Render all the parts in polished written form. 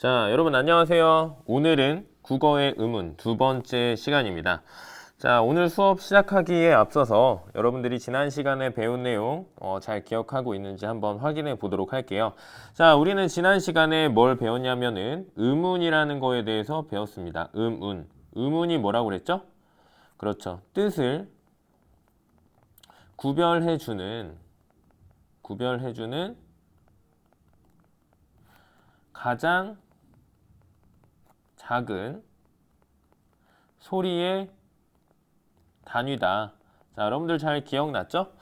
자, 여러분 안녕하세요. 오늘은 국어의 의문 두 번째 시간입니다. 자, 오늘 수업 시작하기에 앞서서 여러분들이 지난 시간에 배운 내용 잘 기억하고 있는지 한번 확인해 보도록 할게요. 자, 우리는 지난 시간에 뭘 배웠냐면은 의문이라는 거에 대해서 배웠습니다. 의문. 의문이 뭐라고 그랬죠? 그렇죠. 뜻을 구별해주는 가장 작은 소리의 단위다. 자, 여러분들 잘 기억났죠?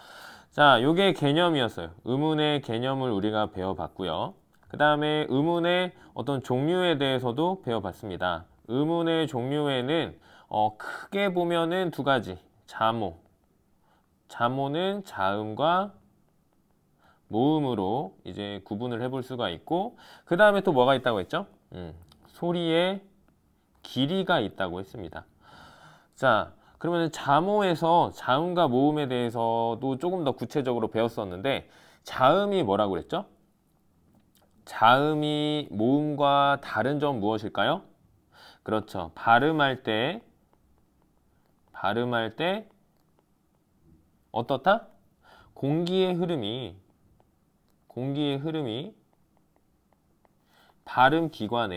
자, 요게 개념이었어요. 의문의 개념을 우리가 배워봤고요. 그 다음에 의문의 어떤 종류에 대해서도 배워봤습니다. 의문의 종류에는 크게 보면은 두 가지. 자모는 자음과 모음으로 이제 구분을 해볼 수가 있고, 그 다음에 또 뭐가 있다고 했죠? 소리의 길이가 있다고 했습니다. 자, 그러면 자모에서 자음과 모음에 대해서도 조금 더 구체적으로 배웠었는데, 자음이 뭐라고 그랬죠? 자음이 모음과 다른 점 무엇일까요? 그렇죠. 발음할 때 어떻다? 공기의 흐름이 발음기관에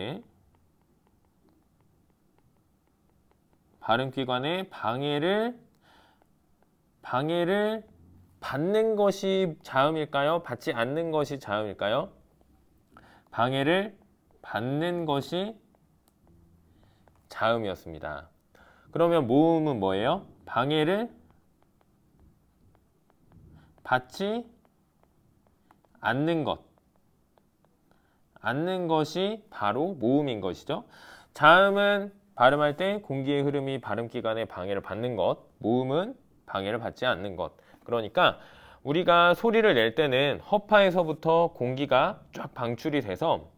방해를 받는 것이 자음일까요? 받지 않는 것이 자음일까요? 방해를 받는 것이 자음이었습니다. 그러면 모음은 뭐예요? 방해를 받지 않는 것이 바로 모음인 것이죠. 자음은 발음할 때 공기의 흐름이 발음기관에 방해를 받는 것, 모음은 방해를 받지 않는 것. 그러니까 우리가 소리를 낼 때는 허파에서부터 공기가 쫙 방출이 돼서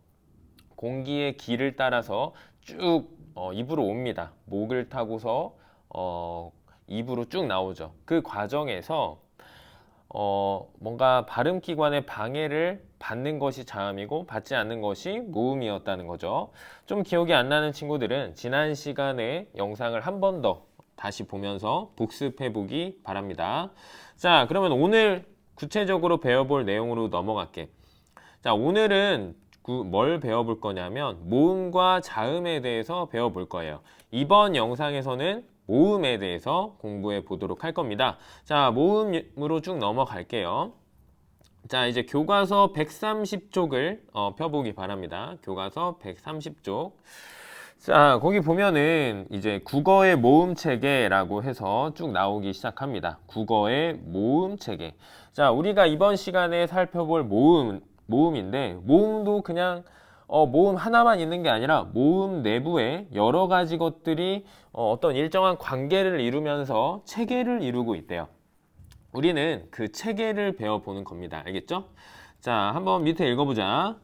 공기의 길을 따라서 쭉 입으로 옵니다. 목을 타고서 입으로 쭉 나오죠. 그 과정에서 뭔가 발음기관의 방해를 받는 것이 자음이고 받지 않는 것이 모음이었다는 거죠. 좀 기억이 안 나는 친구들은 지난 시간에 영상을 한 번 더 다시 보면서 복습해 보기 바랍니다. 자, 그러면 오늘 구체적으로 배워볼 내용으로 넘어갈게. 자, 오늘은 뭘 배워볼 거냐면 모음과 자음에 대해서 배워볼 거예요. 이번 영상에서는 모음에 대해서 공부해 보도록 할 겁니다. 자, 모음으로 쭉 넘어갈게요. 자, 이제 교과서 130쪽을 펴보기 바랍니다. 교과서 130쪽. 자, 거기 보면은 이제 국어의 모음 체계라고 해서 쭉 나오기 시작합니다. 국어의 모음 체계. 자, 우리가 이번 시간에 살펴볼 모음인데, 모음도 그냥 모음 하나만 있는 게 아니라 모음 내부에 여러 가지 것들이 어떤 일정한 관계를 이루면서 체계를 이루고 있대요. 우리는 그 체계를 배워보는 겁니다. 알겠죠? 자, 한번 밑에 읽어보자.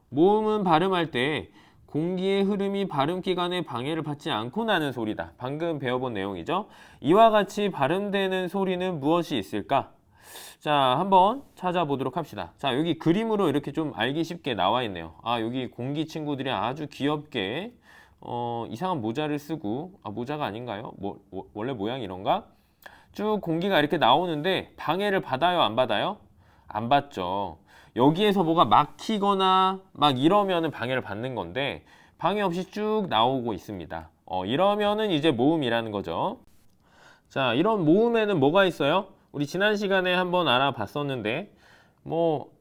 모음은 발음할 때 공기의 흐름이 발음기관에 방해를 받지 않고 나는 소리다. 방금 배워본 내용이죠? 이와 같이 발음되는 소리는 무엇이 있을까? 자, 한번 찾아보도록 합시다. 자, 여기 그림으로 이렇게 좀 알기 쉽게 나와 있네요. 아, 여기 공기 친구들이 아주 귀엽게 이상한 모자를 쓰고, 모자가 아닌가요? 원래 모양이 이런가? 쭉 공기가 이렇게 나오는데 방해를 받아요, 안 받아요? 안 받죠. 여기에서 뭐가 막히거나 막 이러면은 방해를 받는 건데 방해 없이 쭉 나오고 있습니다. 이러면은 이제 모음이라는 거죠. 자, 이런 모음에는 뭐가 있어요? 우리 지난 시간에 한번 알아봤었는데 오,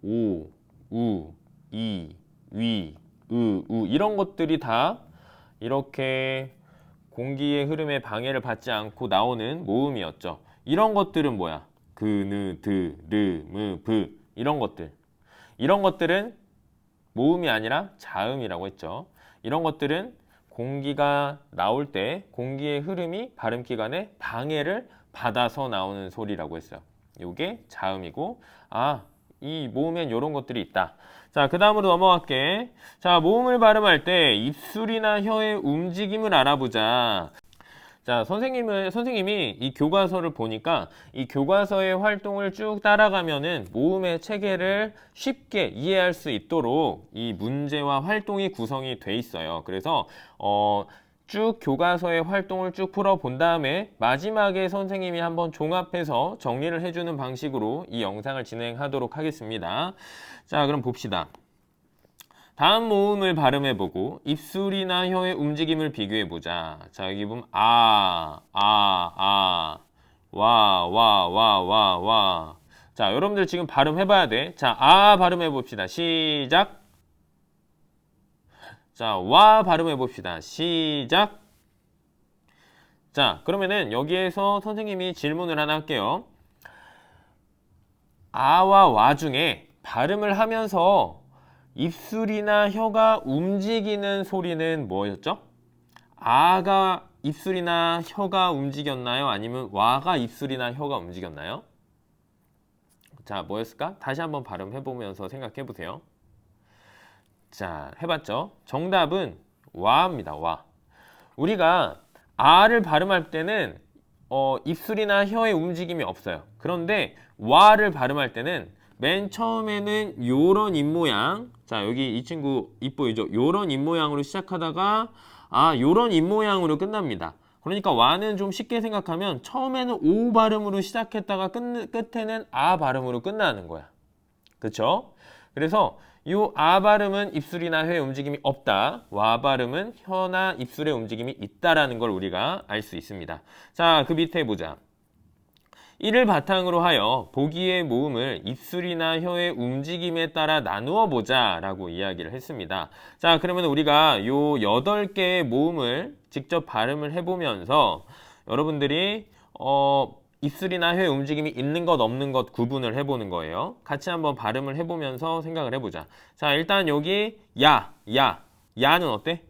우, 이, 위, 우 이런 것들이 다 이렇게 공기의 흐름에 방해를 받지 않고 나오는 모음이었죠. 이런 것들은 뭐야? 그, 느, 드, 르, 무, 브 이런 것들은 모음이 아니라 자음이라고 했죠. 이런 것들은 공기가 나올 때 공기의 흐름이 발음기관에 방해를 받아서 나오는 소리라고 했어요. 이게 자음이고, 이 모음엔 이런 것들이 있다. 자, 그 다음으로 넘어갈게. 자, 모음을 발음할 때 입술이나 혀의 움직임을 알아보자. 자, 선생님이 이 교과서를 보니까 이 교과서의 활동을 쭉 따라가면은 모음의 체계를 쉽게 이해할 수 있도록 이 문제와 활동이 구성이 돼 있어요. 그래서 쭉 교과서의 활동을 쭉 풀어본 다음에 마지막에 선생님이 한번 종합해서 정리를 해주는 방식으로 이 영상을 진행하도록 하겠습니다. 자, 그럼 봅시다. 다음 모음을 발음해보고 입술이나 혀의 움직임을 비교해보자. 자, 여기 보면 와. 자, 여러분들 지금 발음해봐야 돼. 자, 발음해봅시다. 시작. 자, 와 발음해봅시다. 시작. 자, 그러면은 여기에서 선생님이 질문을 하나 할게요. 아와 와 중에 발음을 하면서 입술이나 혀가 움직이는 소리는 뭐였죠? 아가 입술이나 혀가 움직였나요? 아니면 와가 입술이나 혀가 움직였나요? 자, 뭐였을까? 다시 한번 발음해보면서 생각해보세요. 자, 해봤죠? 정답은 와입니다. 와. 우리가 아를 발음할 때는 입술이나 혀의 움직임이 없어요. 그런데 와를 발음할 때는 맨 처음에는 요런 입모양, 자 여기 이 친구 입 보이죠? 요런 입모양으로 시작하다가 요런 입모양으로 끝납니다. 그러니까 와는 좀 쉽게 생각하면 처음에는 오 발음으로 시작했다가 끝에는 아 발음으로 끝나는 거야. 그쵸? 그래서 요 아 발음은 입술이나 혀의 움직임이 없다. 와 발음은 혀나 입술의 움직임이 있다라는 걸 우리가 알 수 있습니다. 자, 그 밑에 보자. 이를 바탕으로 하여 보기의 모음을 입술이나 혀의 움직임에 따라 나누어 보자 라고 이야기를 했습니다. 자, 그러면 우리가 요 8개의 모음을 직접 발음을 해보면서 여러분들이 입술이나 혀의 움직임이 있는 것 없는 것 구분을 해보는 거예요. 같이 한번 발음을 해보면서 생각을 해보자. 자, 일단 여기 야는 어때?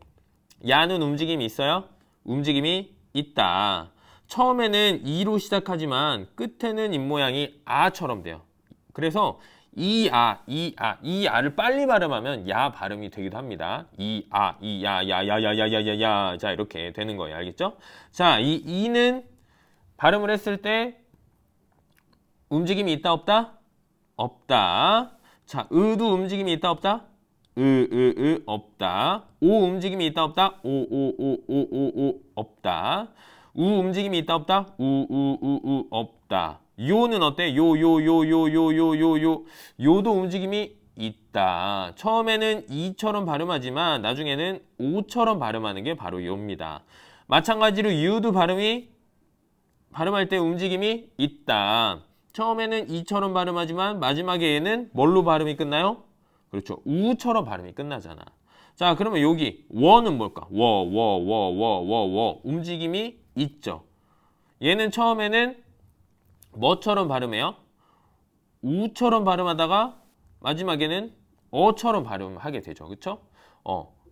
야는 움직임이 있어요? 움직임이 있다. 처음에는 이로 시작하지만 끝에는 입모양이 아처럼 돼요. 그래서 이 아를 빨리 발음하면 야 발음이 되기도 합니다. 야야야야야야야야 자 이렇게 되는 거예요. 알겠죠? 자, 이 이는 발음을 했을 때 움직임이 있다 없다? 없다. 자, 으도 움직임이 있다 없다? 없다. 오 움직임이 있다 없다? 오 없다. 우 움직임이 있다 없다? 없다. 요는 어때? 요도 움직임이 있다. 처음에는 이처럼 발음하지만 나중에는 오처럼 발음하는 게 바로 요입니다. 마찬가지로 유도 발음할 때 움직임이 있다. 처음에는 이처럼 발음하지만 마지막에 얘는 뭘로 발음이 끝나요? 그렇죠. 우처럼 발음이 끝나잖아. 자, 그러면 여기 워는 뭘까? 워 움직임이 있죠. 얘는 처음에는 뭐처럼 발음해요? 우처럼 발음하다가 마지막에는 어처럼 발음하게 되죠. 그쵸?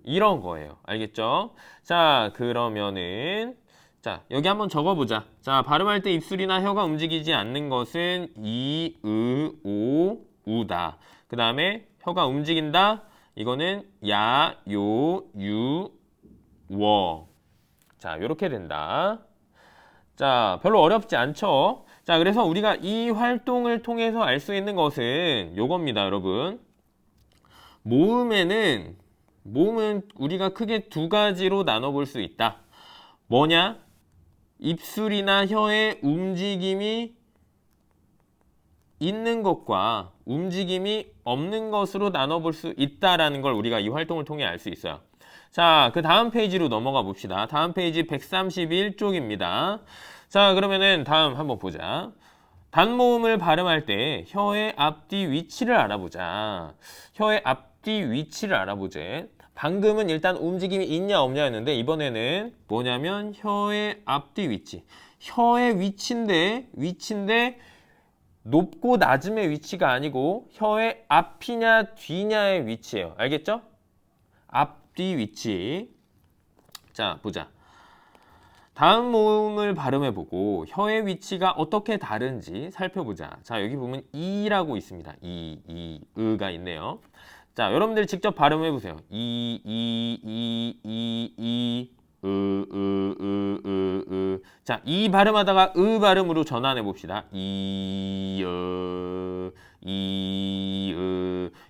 이런 거예요. 알겠죠? 자, 그러면은 자, 여기 한번 적어보자. 자, 발음할 때 입술이나 혀가 움직이지 않는 것은 이, 오, 우다. 그 다음에 혀가 움직인다. 이거는 야, 요, 유, 워. 자, 요렇게 된다. 자, 별로 어렵지 않죠? 자, 그래서 우리가 이 활동을 통해서 알 수 있는 것은 요겁니다, 여러분. 모음은 우리가 크게 두 가지로 나눠볼 수 있다. 뭐냐? 입술이나 혀의 움직임이 있는 것과 움직임이 없는 것으로 나눠볼 수 있다라는 걸 우리가 이 활동을 통해 알 수 있어요. 자, 그 다음 페이지로 넘어가 봅시다. 다음 페이지 131쪽입니다. 자, 그러면은 다음 한번 보자. 단모음을 발음할 때 혀의 앞뒤 위치를 알아보자. 혀의 앞뒤 위치를 알아보제. 방금은 일단 움직임이 있냐 없냐였는데 이번에는 뭐냐면 혀의 앞뒤 위치. 혀의 위치인데 높고 낮음의 위치가 아니고 혀의 앞이냐 뒤냐의 위치예요. 알겠죠? 앞뒤 위치. 자, 보자. 다음 모음을 발음해보고 혀의 위치가 어떻게 다른지 살펴보자. 자, 여기 보면 이라고 있습니다. 으가 있네요. 자, 여러분들 직접 발음해보세요. 자, 이 발음하다가 발음으로 전환해 봅시다.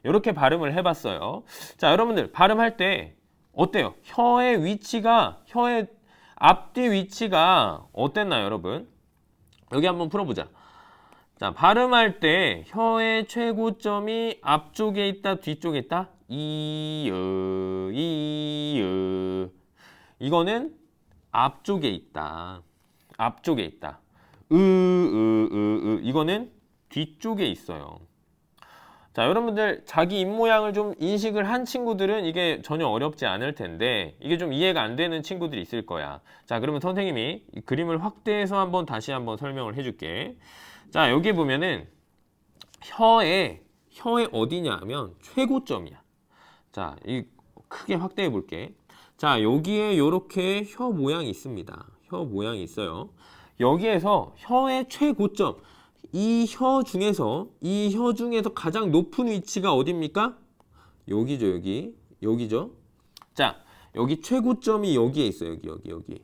이렇게 발음을 해봤어요. 자, 여러분들 발음할 때 어때요? 혀의 위치가, 혀의 앞뒤 위치가 어땠나요, 여러분? 여기 한번 풀어보자. 자, 발음할 때 혀의 최고점이 앞쪽에 있다, 뒤쪽에 있다? 이거는 앞쪽에 있다. 앞쪽에 있다. 이거는 뒤쪽에 있어요. 자, 여러분들 자기 입모양을 좀 인식을 한 친구들은 이게 전혀 어렵지 않을 텐데 이게 좀 이해가 안 되는 친구들이 있을 거야. 자, 그러면 선생님이 이 그림을 확대해서 다시 한번 설명을 해줄게. 자, 여기 보면은 혀에 어디냐 하면 최고점이야. 자, 이 크게 확대해 볼게. 자, 여기에 요렇게 혀 모양이 있습니다. 혀 모양이 있어요. 여기에서 혀의 최고점, 이 혀 중에서 가장 높은 위치가 어디입니까? 여기죠, 여기죠. 자, 여기 최고점이 여기에 있어요. 여기.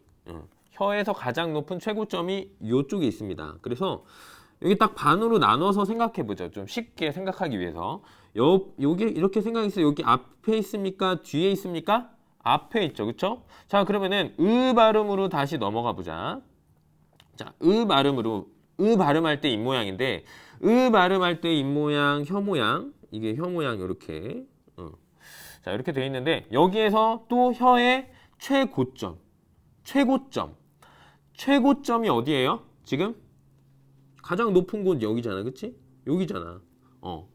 혀에서 가장 높은 최고점이 이쪽에 있습니다. 그래서 여기 딱 반으로 나눠서 생각해 보죠. 좀 쉽게 생각하기 위해서. 여기 이렇게 생각했어요. 여기 앞에 있습니까? 뒤에 있습니까? 앞에 있죠. 그쵸? 자, 그러면은 발음으로 다시 넘어가 보자. 자, 발음할 때 입모양인데 발음할 때 입모양, 혀 모양, 이게 혀 모양 이렇게. 자, 이렇게 되어 있는데 여기에서 또 혀의 최고점이 어디예요? 지금 가장 높은 곳 여기잖아. 그치? 여기잖아.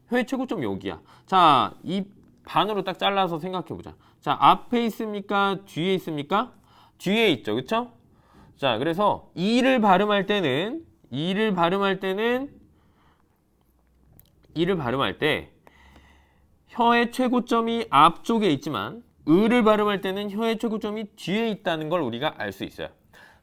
혀의 최고점 여기야. 자, 이 반으로 딱 잘라서 생각해 보자. 자, 앞에 있습니까? 뒤에 있습니까? 뒤에 있죠. 그쵸? 자, 그래서 이를 발음할 때는 혀의 최고점이 앞쪽에 있지만 을을 발음할 때는 혀의 최고점이 뒤에 있다는 걸 우리가 알 수 있어요.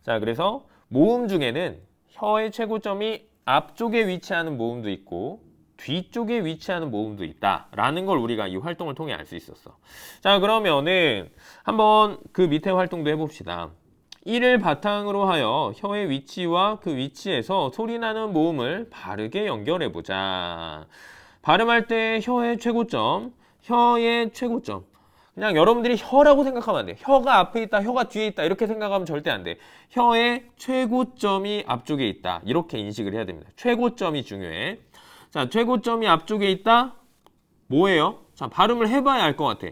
자, 그래서 모음 중에는 혀의 최고점이 앞쪽에 위치하는 모음도 있고 뒤쪽에 위치하는 모음도 있다라는 걸 우리가 이 활동을 통해 알 수 있었어. 자, 그러면은 한번 그 밑에 활동도 해봅시다. 이를 바탕으로 하여 혀의 위치와 그 위치에서 소리나는 모음을 바르게 연결해보자. 발음할 때 혀의 최고점. 그냥 여러분들이 혀라고 생각하면 안 돼. 혀가 앞에 있다, 혀가 뒤에 있다 이렇게 생각하면 절대 안 돼. 혀의 최고점이 앞쪽에 있다. 이렇게 인식을 해야 됩니다. 최고점이 중요해. 자, 최고점이 앞쪽에 있다. 뭐예요? 자, 발음을 해봐야 알 것 같아.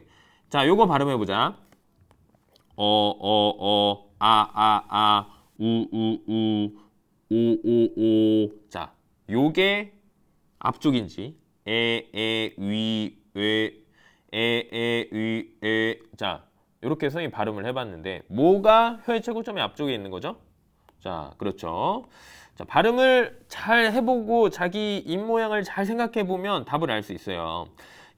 자, 요거 발음해보자. 우. 자, 요게 앞쪽인지 자, 이렇게 선생님이 발음을 해봤는데 뭐가 혀의 최고점이 앞쪽에 있는 거죠? 자, 그렇죠. 자, 발음을 잘 해보고 자기 입모양을 잘 생각해보면 답을 알 수 있어요.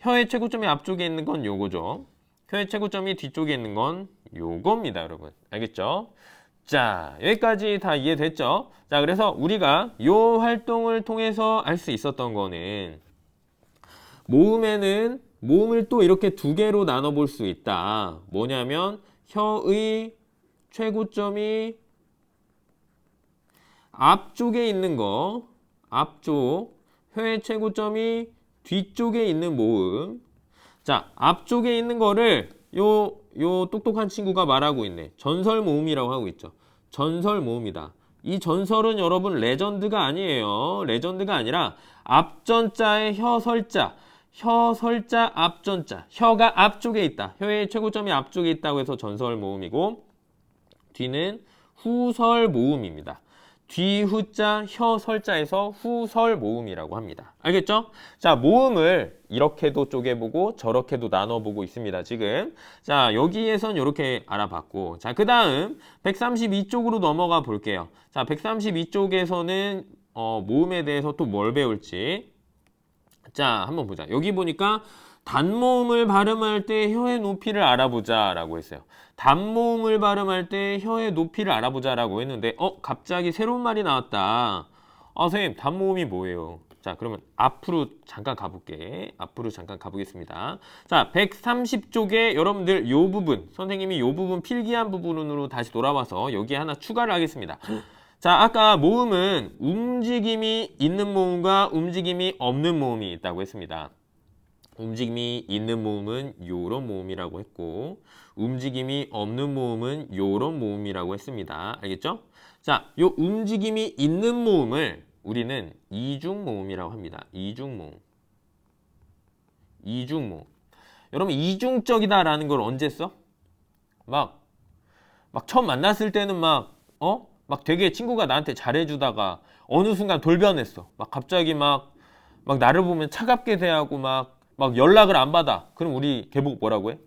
혀의 최고점이 앞쪽에 있는 건 요거죠. 혀의 최고점이 뒤쪽에 있는 건 요겁니다, 여러분. 알겠죠? 자, 여기까지 다 이해됐죠? 자, 그래서 우리가 요 활동을 통해서 알 수 있었던 거는 모음을 또 이렇게 두 개로 나눠볼 수 있다. 뭐냐면 혀의 최고점이 앞쪽에 있는 거, 앞쪽, 혀의 최고점이 뒤쪽에 있는 모음. 자, 앞쪽에 있는 거를 요 똑똑한 친구가 말하고 있네. 전설 모음이라고 하고 있죠. 전설 모음이다. 이 전설은 여러분 레전드가 아니에요. 레전드가 아니라 앞전자의 혀설자, 앞전자. 혀가 앞쪽에 있다. 혀의 최고점이 앞쪽에 있다고 해서 전설 모음이고 뒤는 후설 모음입니다. 뒤후자 혀설자에서 후설 모음이라고 합니다. 알겠죠? 자, 모음을 이렇게도 쪼개보고 저렇게도 나눠보고 있습니다. 지금. 자, 여기에선 이렇게 알아봤고 자, 그 다음 132쪽으로 넘어가 볼게요. 자, 132쪽에서는 모음에 대해서 또 뭘 배울지 자, 한번 보자. 여기 보니까 단모음을 발음할 때 혀의 높이를 알아보자 라고 했어요. 단모음을 발음할 때 혀의 높이를 알아보자 라고 했는데 갑자기 새로운 말이 나왔다. 선생님, 단모음이 뭐예요? 자, 그러면 앞으로 잠깐 가볼게. 앞으로 잠깐 가보겠습니다. 자, 130쪽에 여러분들 요 부분, 선생님이 요 부분 필기한 부분으로 다시 돌아와서 여기에 하나 추가를 하겠습니다. 자, 아까 모음은 움직임이 있는 모음과 움직임이 없는 모음이 있다고 했습니다. 움직임이 있는 모음은 요런 모음이라고 했고, 움직임이 없는 모음은 요런 모음이라고 했습니다. 알겠죠? 자, 요 움직임이 있는 모음을 우리는 이중 모음이라고 합니다. 이중 모음. 이중 모음. 여러분, 이중적이다라는 걸 언제 써? 막 처음 만났을 때는 막 되게 친구가 나한테 잘해주다가 어느 순간 돌변했어. 막 갑자기 막 나를 보면 차갑게 대하고 막 연락을 안 받아. 그럼 우리 걔보고 뭐라고 해?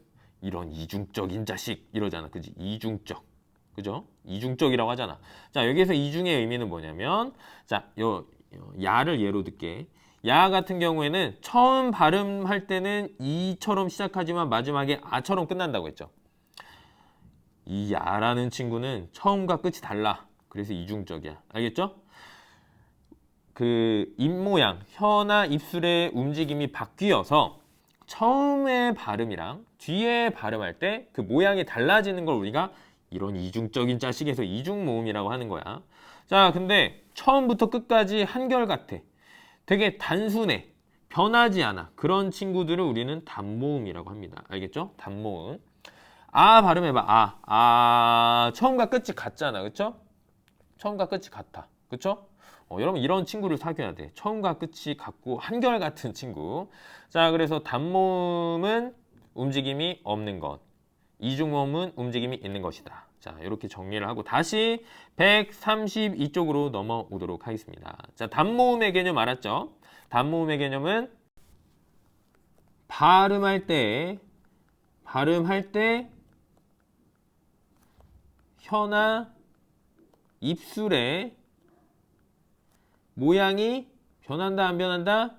이런 이중적인 자식 이러잖아. 그지? 이중적. 그죠? 이중적이라고 하잖아. 자, 여기에서 이중의 의미는 뭐냐면, 자, 야를 예로 들게. 야 같은 경우에는 처음 발음할 때는 이처럼 시작하지만 마지막에 아처럼 끝난다고 했죠. 이 야라는 친구는 처음과 끝이 달라. 그래서 이중적이야. 알겠죠? 그 입모양, 혀나 입술의 움직임이 바뀌어서 처음의 발음이랑 뒤에 발음할 때 그 모양이 달라지는 걸 우리가 이런 이중적인 자식에서 이중모음이라고 하는 거야. 자, 근데 처음부터 끝까지 한결같아. 되게 단순해. 변하지 않아. 그런 친구들을 우리는 단모음이라고 합니다. 알겠죠? 단모음. 아 발음해봐. 처음과 끝이 같잖아. 그쵸? 처음과 끝이 같아. 그쵸? 여러분 이런 친구를 사귀어야 돼. 처음과 끝이 같고 한결같은 친구. 자, 그래서 단모음은 움직임이 없는 것, 이중모음은 움직임이 있는 것이다. 자, 이렇게 정리를 하고 다시 132쪽으로 넘어오도록 하겠습니다. 자, 단모음의 개념 알았죠? 단모음의 개념은 발음할 때 혀나 입술의 모양이 변한다 안 변한다?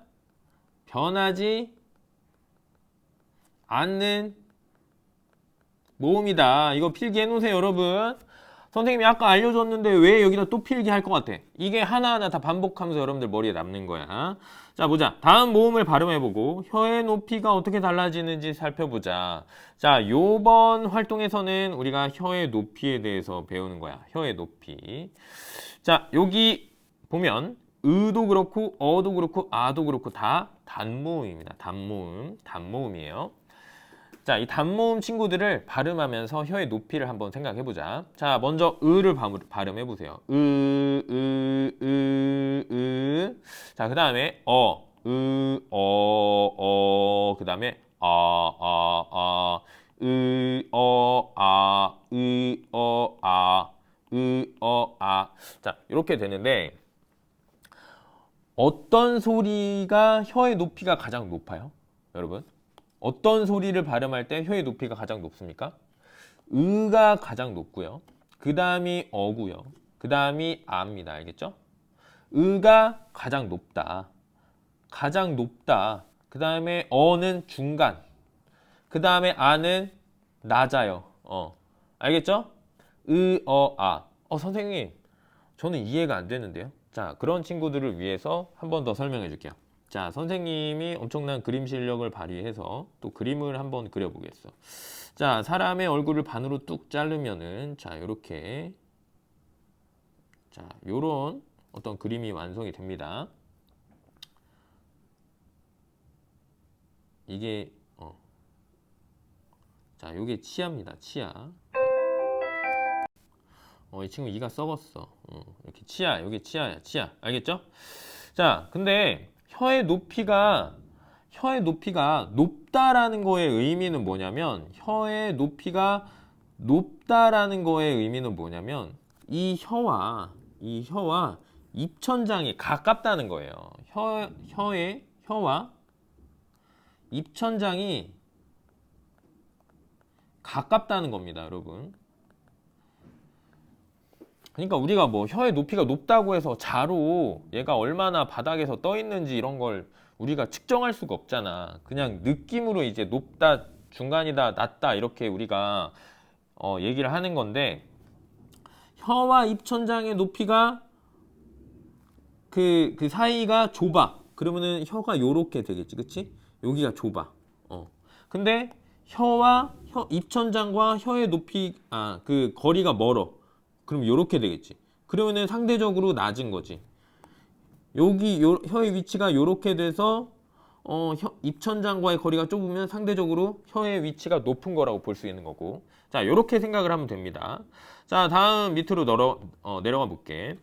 변하지 않는 모음이다. 이거 필기해 놓으세요, 여러분. 선생님이 아까 알려줬는데 왜 여기다 또 필기할 것 같아? 이게 하나하나 다 반복하면서 여러분들 머리에 남는 거야. 자, 보자. 다음 모음을 발음해보고 혀의 높이가 어떻게 달라지는지 살펴보자. 자, 요번 활동에서는 우리가 혀의 높이에 대해서 배우는 거야. 혀의 높이. 자, 여기 보면 의도 그렇고 어도 그렇고 아도 그렇고 다 단모음입니다. 단모음이에요. 자, 이 단모음 친구들을 발음하면서 혀의 높이를 한번 생각해보자. 자, 먼저 으를 발음해보세요. 자, 그 다음에 그 다음에 자, 이렇게 되는데 어떤 소리가 혀의 높이가 가장 높아요? 여러분? 어떤 소리를 발음할 때 혀의 높이가 가장 높습니까? 으가 가장 높고요. 그 다음이 어고요. 그 다음이 아입니다. 알겠죠? 으가 가장 높다. 그 다음에 어는 중간. 그 다음에 아는 낮아요. 알겠죠? 아. 선생님, 저는 이해가 안 되는데요. 자, 그런 친구들을 위해서 한 번 더 설명해 줄게요. 자, 선생님이 엄청난 그림 실력을 발휘해서 또 그림을 한번 그려보겠어. 자, 사람의 얼굴을 반으로 뚝 자르면은 자, 요렇게 자, 요런 어떤 그림이 완성이 됩니다. 이게 자, 요게 치아입니다. 치아. 이 친구 이가 썩었어. 이렇게 치아, 여기 치아야, 치아. 알겠죠? 자, 근데 혀의 높이가 높다라는 거의 의미는 뭐냐면 혀의 높이가 높다라는 거의 의미는 뭐냐면 이 혀와 입천장이 가깝다는 거예요. 혀와 입천장이 가깝다는 겁니다, 여러분. 그러니까 우리가 뭐 혀의 높이가 높다고 해서 자로 얘가 얼마나 바닥에서 떠 있는지 이런 걸 우리가 측정할 수가 없잖아. 그냥 느낌으로 이제 높다, 중간이다, 낮다 이렇게 우리가 얘기를 하는 건데 혀와 입천장의 높이가 그 사이가 좁아. 그러면은 혀가 요렇게 되겠지, 그치? 여기가 좁아. 근데 혀와 입천장과 혀의 높이, 그 거리가 멀어. 그럼 요렇게 되겠지. 그러면은 상대적으로 낮은 거지. 여기 혀의 위치가 요렇게 돼서 입천장과의 거리가 좁으면 상대적으로 혀의 위치가 높은 거라고 볼 수 있는 거고. 자, 요렇게 생각을 하면 됩니다. 자, 다음 밑으로 내려가 볼게.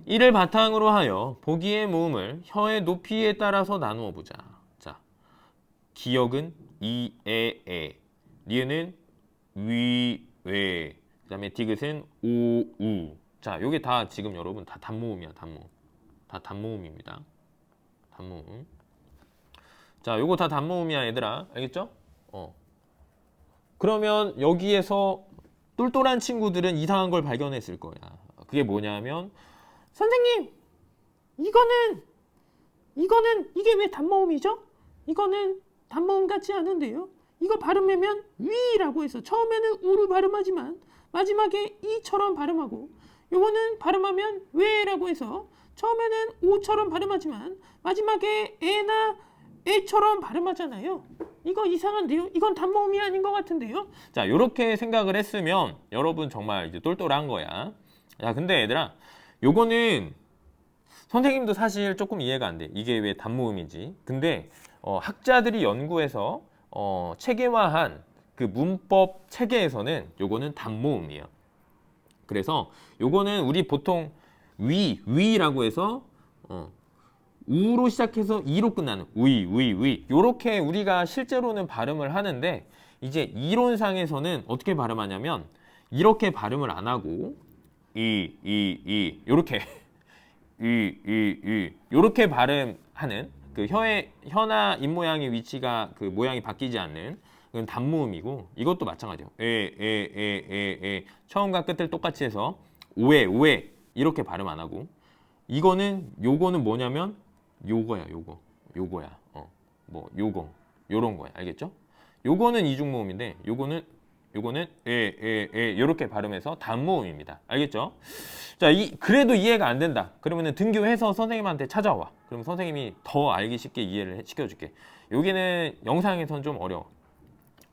이를 바탕으로 하여 보기의 모음을 혀의 높이에 따라서 나누어 보자. 자, 기역은 이, 에. 리은은 위, 웨. 그 다음에 디귿은 오, 우. 자, 요게 다 지금 여러분 다 단모음이야, 단모음. 다 단모음입니다. 단모음. 자, 요거 다 단모음이야, 얘들아. 알겠죠? 그러면 여기에서 똘똘한 친구들은 이상한 걸 발견했을 거야. 그게 뭐냐면, 선생님, 이거는 이게 왜 단모음이죠? 이거는 단모음 같지 않은데요? 이거 발음하면 위라고 해서 처음에는 우를 발음하지만 마지막에 이처럼 발음하고, 요거는 발음하면 왜라고 해서 처음에는 오처럼 발음하지만 마지막에 에나 에처럼 발음하잖아요. 이거 이상한데요? 이건 단모음이 아닌 것 같은데요? 자, 요렇게 생각을 했으면 여러분 정말 이제 똘똘한 거야. 야, 근데 얘들아, 요거는 선생님도 사실 조금 이해가 안 돼. 이게 왜 단모음인지. 근데 학자들이 연구해서 체계화한 그 문법 체계에서는 요거는 단모음이에요. 그래서 요거는 우리 보통 위라고 해서 우로 시작해서 이로 끝나는 위 요렇게 우리가 실제로는 발음을 하는데, 이제 이론상에서는 어떻게 발음하냐면 이렇게 발음을 안 하고 요렇게 요렇게 발음하는, 그 혀나 입 모양의 위치가 그 모양이 바뀌지 않는 그건 단모음이고, 이것도 마찬가지예요. 처음과 끝을 똑같이 해서 오에 이렇게 발음 안 하고, 요거는 뭐냐면 요거야. 요런 거야. 알겠죠? 요거는 이중모음인데 요거는 요렇게 발음해서 단모음입니다. 알겠죠? 자, 그래도 이해가 안 된다. 그러면은 등교해서 선생님한테 찾아와. 그럼 선생님이 더 알기 쉽게 이해를 시켜줄게. 여기는 영상에선 좀 어려워.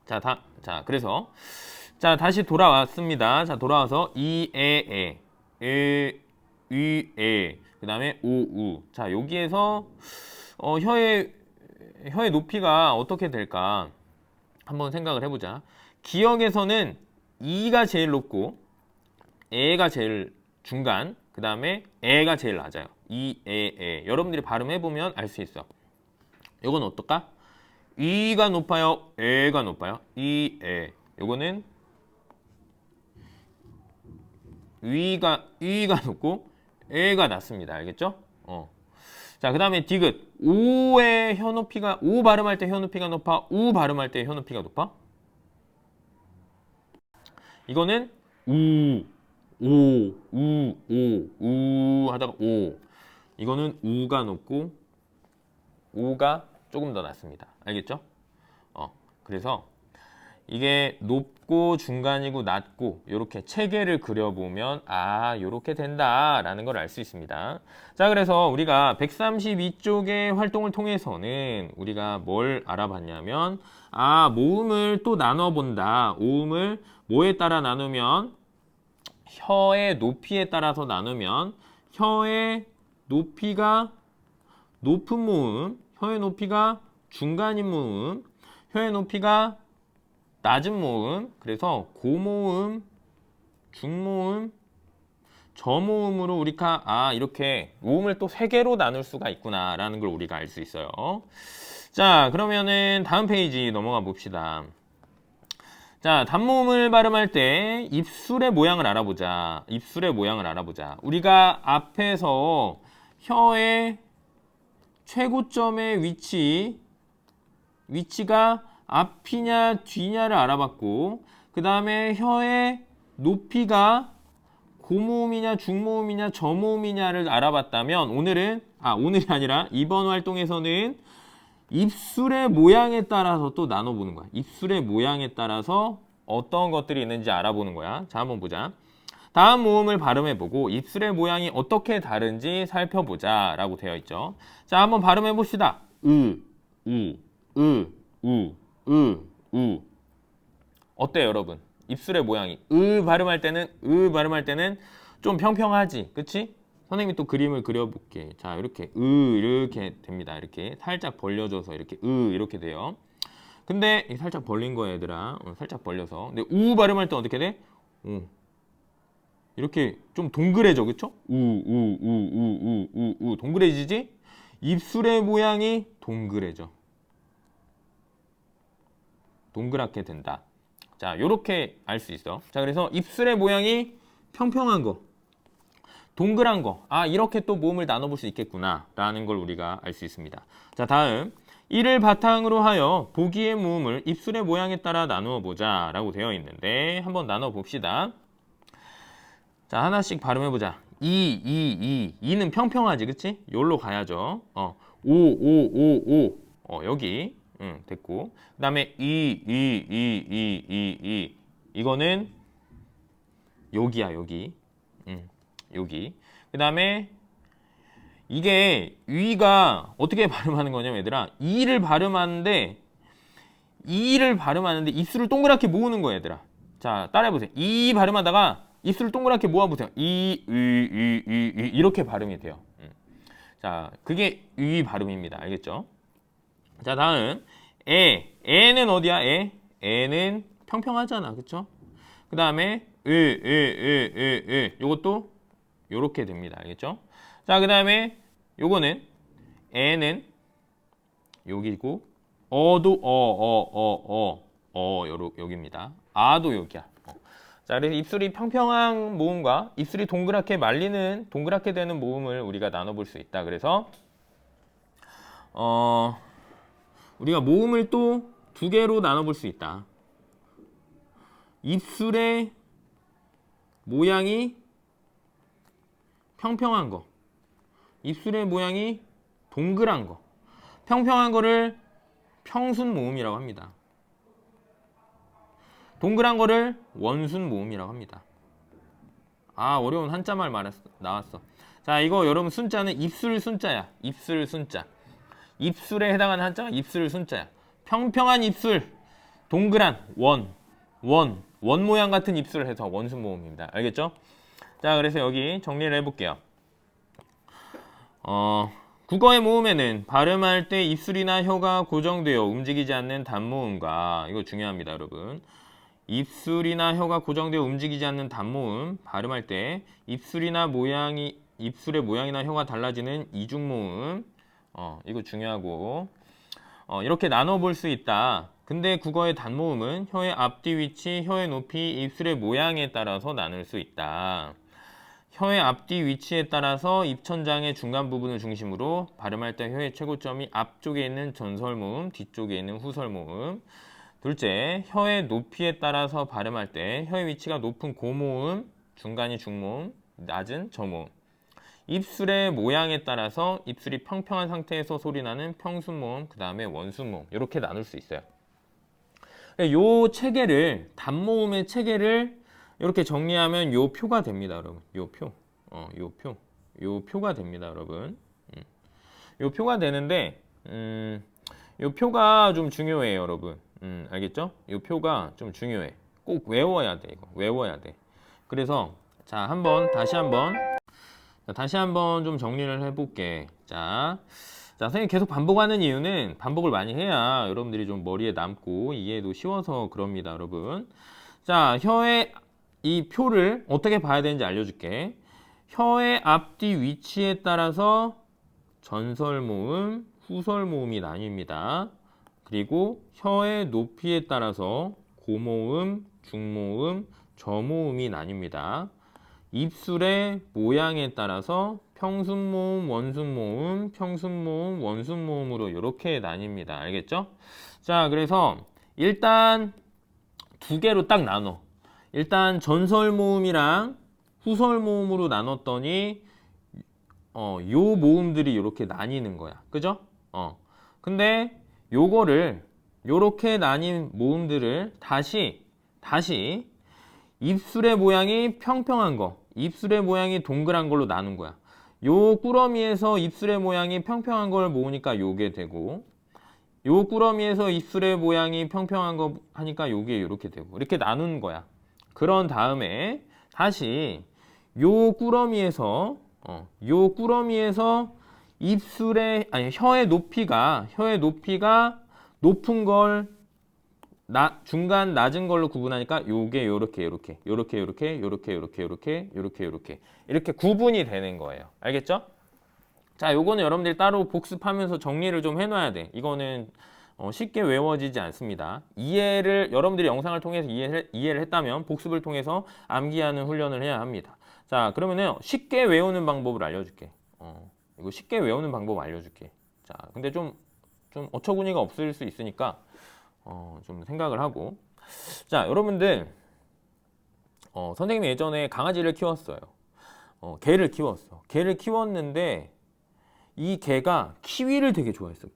자, 그래서 자, 다시 돌아왔습니다. 자, 돌아와서 이, 에, 그 다음에 오, 우. 자, 여기에서 혀의 높이가 어떻게 될까 한번 생각을 해보자. 기역에서는 이가 제일 높고 에가 제일 중간, 그 다음에 에가 제일 낮아요. 이, 에. 여러분들이 발음해보면 알 수 있어. 이건 어떨까? 이가 높아요? 에가 높아요? 이, 에. 요거는 이가 높고 에가 낮습니다. 알겠죠? 자, 그 다음에 디귿. 오의 혀 높이가, 오 발음할 때 혀 높이가 높아? 우 발음할 때 혀 높이가 높아? 이거는 우 하다가 오. 이거는 우가 높고 오가 조금 더 낮습니다. 알겠죠? 그래서 이게 높고 중간이고 낮고 이렇게 체계를 그려보면 이렇게 된다라는 걸 알 수 있습니다. 자, 그래서 우리가 132쪽의 활동을 통해서는 우리가 뭘 알아봤냐면 모음을 또 나눠본다. 모음을 뭐에 따라 나누면 혀의 높이에 따라서 나누면 혀의 높이가 높은 모음, 혀의 높이가 중간인 모음, 혀의 높이가 낮은 모음, 그래서 고모음, 중모음, 저모음으로 우리가 이렇게 모음을 또 3개로 나눌 수가 있구나 라는 걸 우리가 알 수 있어요. 자, 그러면은 다음 페이지 넘어가 봅시다. 자, 단모음을 발음할 때 입술의 모양을 알아보자. 우리가 앞에서 혀의 최고점의 위치가 앞이냐 뒤냐를 알아봤고, 그 다음에 혀의 높이가 고모음이냐 중모음이냐 저모음이냐를 알아봤다면, 오늘이 아니라 이번 활동에서는 입술의 모양에 따라서 또 나눠보는 거야. 입술의 모양에 따라서 어떤 것들이 있는지 알아보는 거야. 자, 한번 보자. 다음 모음을 발음해보고 입술의 모양이 어떻게 다른지 살펴보자 라고 되어 있죠. 자, 한번 발음해봅시다. 어때요, 여러분? 입술의 모양이 발음할 때는 좀 평평하지, 그치? 선생님이 또 그림을 그려볼게. 자, 이렇게 이렇게 됩니다. 이렇게 살짝 벌려줘서 이렇게 돼요. 근데 살짝 벌린 거야, 얘들아. 살짝 벌려서. 근데 발음할 때 어떻게 돼? 이렇게 좀 동그래져, 그쵸? 동그래지지? 입술의 모양이 동그래져. 동그랗게 된다. 자, 요렇게 알 수 있어. 자, 그래서 입술의 모양이 평평한 거, 동그란 거, 이렇게 또 모음을 나눠볼 수 있겠구나 라는 걸 우리가 알 수 있습니다. 자, 다음 이를 바탕으로 하여 보기의 모음을 입술의 모양에 따라 나누어 보자 라고 되어 있는데 한번 나눠 봅시다. 자, 하나씩 발음해보자. 이는 평평하지, 그치? 여기로 가야죠. 여기. 됐고. 그 다음에 이거는 여기야, 여기. 여기. 그 다음에 이게 위가 어떻게 발음하는 거냐면 얘들아, 이를 발음하는데 입술을 동그랗게 모으는 거야, 얘들아. 자, 따라해보세요. 이 발음하다가 입술을 동그랗게 모아보세요. 이렇게 발음이 돼요. 자, 그게 위 발음입니다. 알겠죠? 자, 다음 애는 어디야? 애는 평평하잖아, 그쵸? 그 다음에 요것도 요렇게 됩니다. 알겠죠? 자, 그 다음에 요거는 애는 여기고 어도 여기입니다. 아도 여기야. 자, 그래서 입술이 평평한 모음과 입술이 동그랗게 동그랗게 되는 모음을 우리가 나눠볼 수 있다. 그래서 우리가 모음을 또 두 개로 나눠볼 수 있다. 입술의 모양이 평평한 거, 입술의 모양이 동그란 거. 평평한 거를 평순 모음이라고 합니다. 동그란 거를 원순 모음이라고 합니다. 어려운 한자말 나왔어. 자, 이거 여러분 순자는 입술 순자야. 입술 순자. 입술에 해당하는 한자가 입술 순자야. 평평한 입술, 동그란 원 모양 같은 입술을 해서 원순 모음입니다. 알겠죠? 자, 그래서 여기 정리를 해볼게요. 국어의 모음에는 발음할 때 입술이나 혀가 고정되어 움직이지 않는 단모음과, 이거 중요합니다, 여러분. 입술이나 혀가 고정되어 움직이지 않는 단모음, 발음할 때 입술의 모양이나 혀가 달라지는 이중모음, 이거 중요하고, 이렇게 나눠볼 수 있다. 근데 국어의 단모음은 혀의 앞뒤 위치, 혀의 높이, 입술의 모양에 따라서 나눌 수 있다. 혀의 앞뒤 위치에 따라서 입천장의 중간 부분을 중심으로 발음할 때 혀의 최고점이 앞쪽에 있는 전설모음, 뒤쪽에 있는 후설모음. 둘째, 혀의 높이에 따라서 발음할 때 혀의 위치가 높은 고모음, 중간이 중모음, 낮은 저모음. 입술의 모양에 따라서 입술이 평평한 상태에서 소리나는 평순모음, 그 다음에 원순모음, 이렇게 나눌 수 있어요. 요 체계를, 단모음의 체계를 이렇게 정리하면 요 표가 됩니다, 여러분. 요 표가 됩니다, 여러분. 요 표가 되는데, 요 표가 좀 중요해요, 여러분. 알겠죠? 요 표가 좀 중요해. 꼭 외워야 돼, 이거. 외워야 돼. 그래서, 자, 다시 한번 좀 정리를 해볼게. 자, 선생님 계속 반복하는 이유는 반복을 많이 해야 여러분들이 좀 머리에 남고 이해도 쉬워서 그럽니다, 여러분. 자, 혀의 이 표를 어떻게 봐야 되는지 알려줄게. 혀의 앞뒤 위치에 따라서 전설모음, 후설모음이 나뉩니다. 그리고 혀의 높이에 따라서 고모음, 중모음, 저모음이 나뉩니다. 입술의 모양에 따라서 평순모음, 원순모음, 평순모음, 원순모음으로 이렇게 나뉩니다. 알겠죠? 자, 그래서 일단 두 개로 딱 나눠. 일단 전설모음이랑 후설모음으로 나눴더니 요 모음들이 이렇게 나뉘는 거야. 그죠? 근데 요거를 요렇게 나뉜 모음들을 다시 입술의 모양이 평평한 거, 입술의 모양이 동그란 걸로 나눈 거야. 요 꾸러미에서 입술의 모양이 평평한 걸 모으니까 요게 되고, 요 꾸러미에서 입술의 모양이 평평한 거 하니까 요게 요렇게 되고, 이렇게 나눈 거야. 그런 다음에 다시 요 꾸러미에서 입술의 아니 혀의 높이가 높은 걸 중간 낮은 걸로 구분하니까 요게 요렇게 이렇게 구분이 되는 거예요. 알겠죠? 자, 요거는 여러분들이 따로 복습하면서 정리를 좀 해놔야 돼. 이거는 쉽게 외워지지 않습니다. 여러분들이 영상을 통해서 이해를 했다면 복습을 통해서 암기하는 훈련을 해야 합니다. 자, 그러면은 쉽게 외우는 방법을 알려줄게. 이거 쉽게 외우는 방법 알려줄게. 자, 근데 좀 어처구니가 없을 수 있으니까 좀 생각을 하고. 자, 여러분들 선생님이 예전에 강아지를 키웠어요. 개를 키웠어. 개를 키웠는데 이 개가 키위를 되게 좋아했어.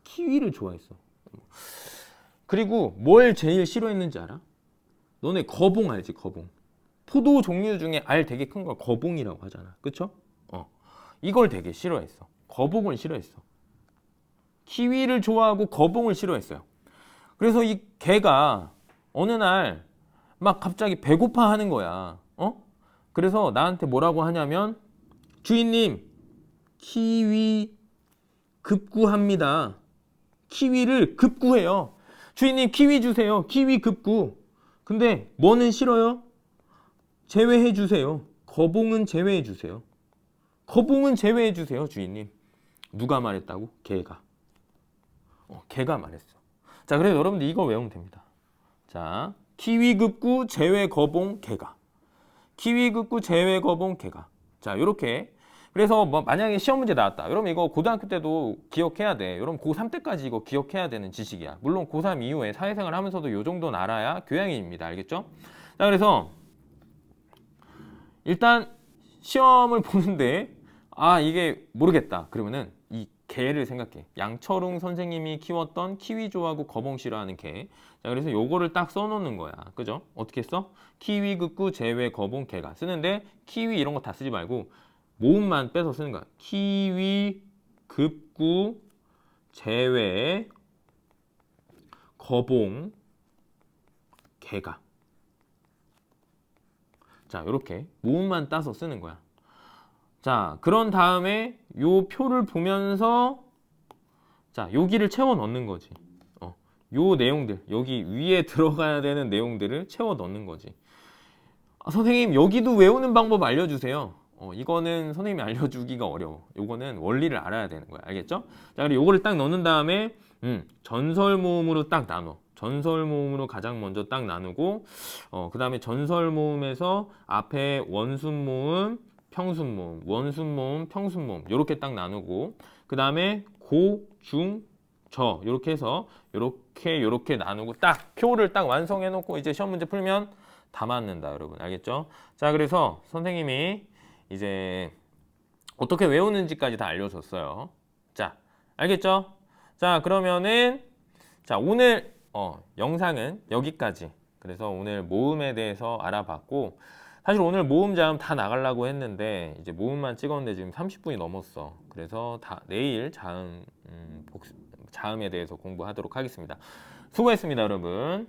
키위를 좋아했어. 그리고 뭘 제일 싫어했는지 알아? 너네 거봉 알지? 거봉. 포도 종류 중에 알 되게 큰 걸 거봉이라고 하잖아. 그쵸? 이걸 되게 싫어했어. 거봉을 싫어했어. 키위를 좋아하고 거봉을 싫어했어요. 그래서 이 개가 어느 날 막 갑자기 배고파 하는 거야. 그래서 나한테 뭐라고 하냐면, 주인님, 키위 급구합니다. 키위를 급구해요. 주인님, 키위 주세요. 키위 급구. 근데 뭐는 싫어요? 제외해 주세요. 거봉은 제외해 주세요. 거봉은 제외해 주세요, 주인님. 누가 말했다고? 개가. 개가 말했어. 자, 그래서 여러분들 이거 외우면 됩니다. 자, 키위 급구 제외 거봉 개가. 키위 급구 제외 거봉 개가. 자, 요렇게. 그래서 뭐 만약에 시험 문제 나왔다. 여러분 이거 고등학교 때도 기억해야 돼. 여러분 고3 때까지 이거 기억해야 되는 지식이야. 물론 고3 이후에 사회생활 하면서도 요 정도는 알아야 교양입니다. 알겠죠? 자, 그래서 일단 시험을 보는데 이게 모르겠다. 그러면은 이 개를 생각해. 양철웅 선생님이 키웠던 키위 좋아하고 거봉 싫어하는 개. 자, 그래서 요거를 딱 써놓는 거야. 그죠? 어떻게 써? 키위 급구 제외 거봉 개가 쓰는데 키위 이런 거 다 쓰지 말고 모음만 빼서 쓰는 거야. 키위 급구 제외 거봉 개가. 자, 이렇게 모음만 따서 쓰는 거야. 자, 그런 다음에 요 표를 보면서 자, 여기를 채워 넣는 거지. 요 내용들, 여기 위에 들어가야 되는 내용들을 채워 넣는 거지. 선생님, 여기도 외우는 방법 알려주세요. 이거는 선생님이 알려주기가 어려워. 요거는 원리를 알아야 되는 거야. 알겠죠? 자, 그리고 요거를 딱 넣는 다음에 전설 모음으로 딱 나눠. 전설 모음으로 가장 먼저 딱 나누고 그 다음에 전설 모음에서 앞에 원순 모음, 평순 모음, 원순 모음, 평순 모음 요렇게 딱 나누고 그 다음에 고, 중, 저 요렇게 해서 요렇게 나누고 딱 표를 딱 완성해 놓고 이제 시험 문제 풀면 다 맞는다, 여러분. 알겠죠? 자, 그래서 선생님이 이제 어떻게 외우는지까지 다 알려줬어요. 자, 알겠죠? 자, 그러면은 자, 오늘 영상은 여기까지. 그래서 오늘 모음에 대해서 알아봤고, 사실 오늘 모음 자음 다 나가려고 했는데 이제 모음만 찍었는데 지금 30분이 넘었어. 그래서 내일 자음에 대해서 공부하도록 하겠습니다. 수고했습니다, 여러분.